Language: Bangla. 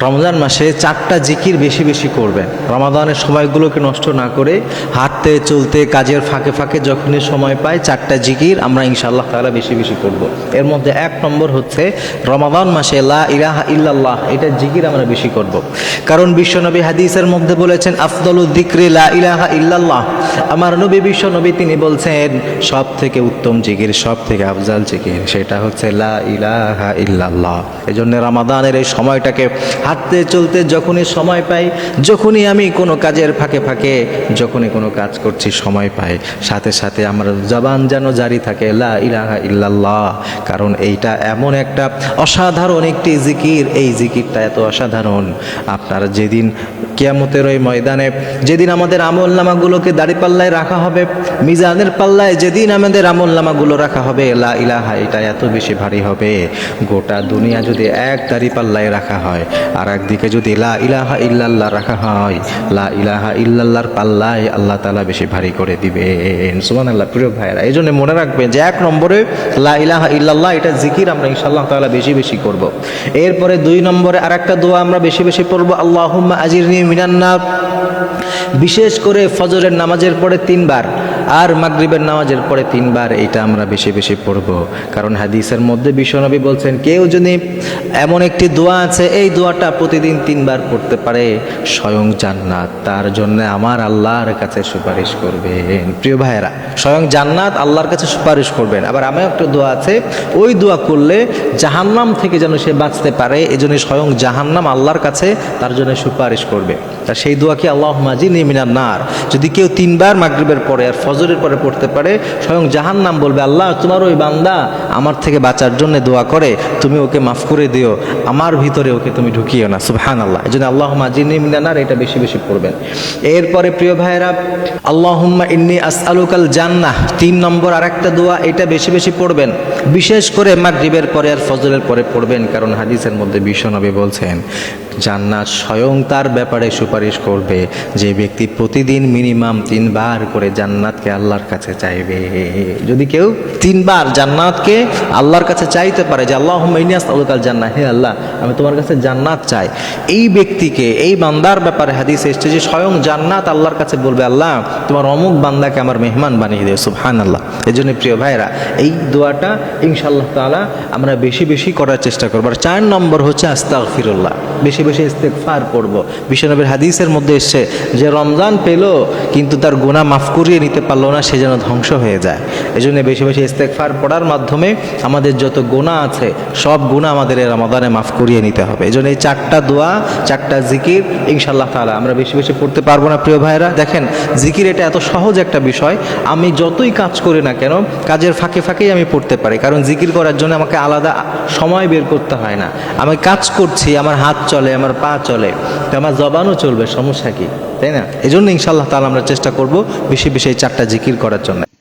রমজান মাসে 4টা জিকির বেশি বেশি করবেন। রমাদানের সময়গুলোকে নষ্ট না করে হাঁটতে চলতে কাজের ফাঁকে ফাঁকে যখনই সময় পাই 4টা জিকির আমরা ইনশাআল্লাহ তাআলা বেশি বেশি করব। এর মধ্যে 1 নম্বর হচ্ছে রমাদান মাসে লা ইলাহা ইল্লাল্লাহ, এটা জিকির আমরা বেশি করব। কারণ বিশ্বনবী হাদিসের মধ্যে বলেছেন আফদলুদ যিকরি লা ইলাহা ইল্লাল্লাহ। আমার নবী বিশ্বনবী তিনি বলছেন সব থেকে উত্তম জিকির, সব থেকে আফজাল জিকির সেটা হচ্ছে লা ইলাহা ইল্লাল্লাহ। এজন্য রমাদানের এই সময়টাকে হাঁটতে চলতে যখনই সময় পাই, যখনই আমি কোনো কাজের ফাঁকে ফাঁকে যখনই কোনো কাজ করছি সময় পাই, সাথে সাথে আমার জবান যেন জারি থাকে লা ইলাহা ইল্লাল্লাহ। কারণ এইটা এমন একটা অসাধারণ একটি জিকির, এই জিকিরটা এত অসাধারণ আপনারা যেদিন কিয়ামতের ওই ময়দানে যেদিন আমাদের আমল নামাগুলোকে দাঁড়িপাল্লায় রাখা হবে, মিজানের পাল্লায় যেদিন আমাদের আমল নামাগুলো রাখা হবে, লা ইলাহা এটা এত বেশি ভারী হবে, গোটা দুনিয়া যদি এক দাঁড়িপাল্লায় রাখা হয় আর একদিকে যদি লা ইলাহা ইল্লাল্লাহ রাখা হয়, লা ইলাহা ইল্লাল্লাহর পাল্লায় আল্লাহ তাআলা বেশি ভারী করে দিবেন। সুবহানাল্লাহ। প্রিয় ভাইরা, এই জন্য মনে রাখবেন যে 1 নম্বরে লা ইলাহা ইল্লাল্লাহ এটা জিকির আমরা ইনশাআল্লাহ তাআলা বেশি বেশি করব। এরপরে 2 নম্বরে আরেকটা দোয়া আমরা বেশি বেশি পড়ব, আল্লাহুম্মা আজিরনি মিনান নার। বিশেষ করে ফজরের নামাজের পরে 3 বার আর মাগরিবের নামাজের পরে 3 বার এটা আমরা বেশি বেশি পড়ব। কারণ হাদিসের মধ্যে বিশ্বনবী বলছেন কেউ যদি এমন একটি দোয়া আছে এই দোয়াটা প্রতিদিন 3 বার পড়তে পারে, স্বয়ং জান্নাত তার জন্য আমার আল্লাহর কাছে সুপারিশ করবেন। প্রিয় ভাইয়েরা, স্বয়ং জান্নাত আল্লাহর কাছে সুপারিশ করবেন। আবার আমার একটা দোয়া আছে, ওই দোয়া করলে জাহান্নাম থেকে যেন সে বাঁচতে পারে, এজন্য স্বয়ং জাহান্নাম আল্লাহর কাছে তার জন্য সুপারিশ করবে। তা সেই দোয়া কি আল্লাহুম্মা আজিরনি মিনান নার যদি কেউ 3 বার মাগরিবের পরে আর ফজরের পরে পড়তে পারে, স্বয়ং জাহান্নাম বলবে আল্লাহ তোমার ওই বান্দা আমার থেকে বাঁচার জন্য দোয়া করে, তুমি ওকে মাফ করে দিও, আমার ভিতরে ওকে তুমি ঢুকিও না। সুবহানাল্লাহ। এজন্য আল্লাহুম্মা আজিরনি মিনান নার এটা বেশি বেশি পড়বেন। এরপরে প্রিয় ভাইয়েরা, আল্লাহুম্মা ইন্নী আসআলুকাল জান্নাহ 3 নম্বর আরেকটা দোয়া, এটা বেশি বেশি পড়বেন। বিশেষ করে মাগরিবের পরে আর ফজরের পরে পড়বেন, কারণ হাদিসের মধ্যে বিশ্বনবী বলছেন জান্নাত স্বয়ং তার ব্যাপারে সুপারিশ করবে যে ব্যক্তি প্রতিদিন মিনিমাম 3 বার করে জান্নাতকে আল্লাহর কাছে চাইবে। যদি কেউ 3 বার জান্নাতকে আল্লাহর কাছে চাইতে পারে যে আল্লাহুম্মা ইন্নী আসআলুকাল জান্নাহ, হে আল্লাহ আমি তোমার কাছে জান্নাত চাই, এই ব্যক্তিকে এই বান্দার ব্যাপারে হাদিসে এসেছে যে স্বয়ং জান্নাত আল্লাহর কাছে বলবে আল্লাহ তোমার অমুক বান্দাকে আমার মেহমান বানিয়ে দিও। সুবহানাল্লাহ। এজন্য প্রিয় ভাইরা, এই দোয়াটা ইনশাআল্লাহ তাআলা আমরা বেশি বেশি করার চেষ্টা করব। আর 4 নম্বর হচ্ছে আস্তাগফিরুল্লাহ, বেশি বেশি ইস্তেগফার করব। বিশ্বনবীর হাদিসের মধ্যে এসেছে যে রমজান পেল কিন্তু তার গুনাহ মাফ করিয়ে নিতে পারলো না, সে যেন ধ্বংস হয়ে যায়। এজন্য বেশি বেশি ইস্তেগফার পড়ার মাধ্যমে আমাদের যত গুনাহ আছে সব গুনাহ আমাদের এই রমাদানে মাফ করিয়ে নিতে হবে। এজন্য এই 4টা দোয়া 4টা জিকির ইনশাআল্লাহ তাআলা আমরা বেশি বেশি পড়তে পারবো না। প্রিয় ভাইরা, দেখেন জিকির এটা এত সহজ একটা বিষয়, আমি যতই কাজ করি না কেন কাজের ফাঁকে ফাঁকেই আমি পড়তে পারি, কারণ জিকির করার জন্য আমাকে আলাদা সময় বের করতে হয় না। আমি কাজ করছি, আমার হাত চলে, আমার পা চলে, তো আমার জবানও চলবে, সমস্যা কি, তাই না? এজন্য ইনশাআল্লাহ তাআলা আমরা চেষ্টা করব বেশি বেশি এই 4টা জিকির করার জন্য।